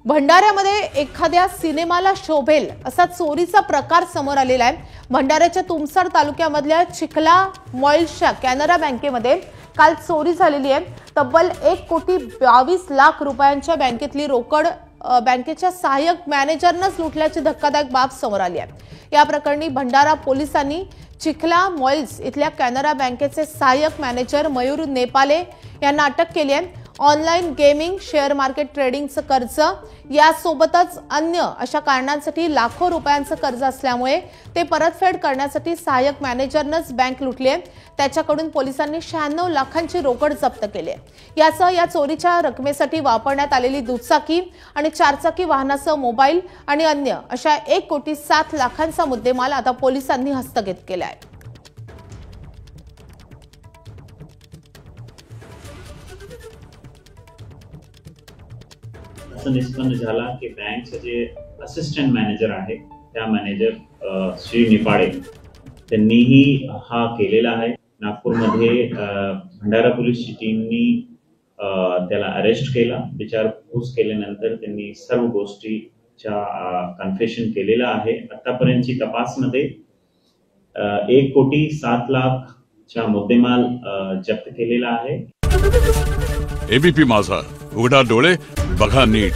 भंडाऱ्यामध्ये एखाद्या सिनेमाला शोभेल असा चोरीचा प्रकार समोर आलेला आहे। भंडाऱ्याच्या तुमसर तालुक्यामधल्या चिखला मॉइल्सच्या कॅनरा बँकेमध्ये काल चोरी झालेली आहे। तब्बल 1,22,00,000 रुपयांच्या बँकेतली रोकड बँकेच्या सहाय्यक मॅनेजरनंच लुटल्याची धक्कादायक बाब समोर आली आहे। या प्रकरणी भंडारा पोलिसांनी चिखला मॉइल्स इथल्या कॅनरा बँकेचे सहाय्यक मॅनेजर मयूर नेपाले यांना अटक केली आहे। ऑनलाइन गेमिंग, शेअर मार्केट ट्रेडिंगचं कर्ज यासोबतच अन्य अशा कारणांसाठी लाखो रुपयांचं कर्ज असल्यामुळे ते परतफेड करण्यासाठी सहाय्यक मॅनेजरनंच बँक लुटली आहे। त्याच्याकडून पोलिसांनी 96 लाखांची रोकड जप्त केली आहे। यासह या चोरीच्या रकमेसाठी वापरण्यात आलेली दुचाकी आणि चारचाकी वाहनासह मोबाईल आणि अन्य अशा 1,07,00,000चा मुद्देमाल आता पोलिसांनी हस्तगत केला आहे। निष्पन्न झाला की बँकचे जे असिस्टंट मॅनेजर आहे त्या मॅनेजर श्री नेपाळे त्यांनीही हा केलेला आहे। नागपूरमध्ये भंडारा पोलीसची टीमनी त्याला अरेस्ट केला। विचारपूस केल्यानंतर त्यांनी सर्व गोष्टीचा कन्फेशन केलेला आहे। आतापर्यंतची तपासमध्ये 1,07,00,000चा मुद्देमाल जप्त केलेला आहे। एबीपी माझा, उघडा डोळे बघा नीट।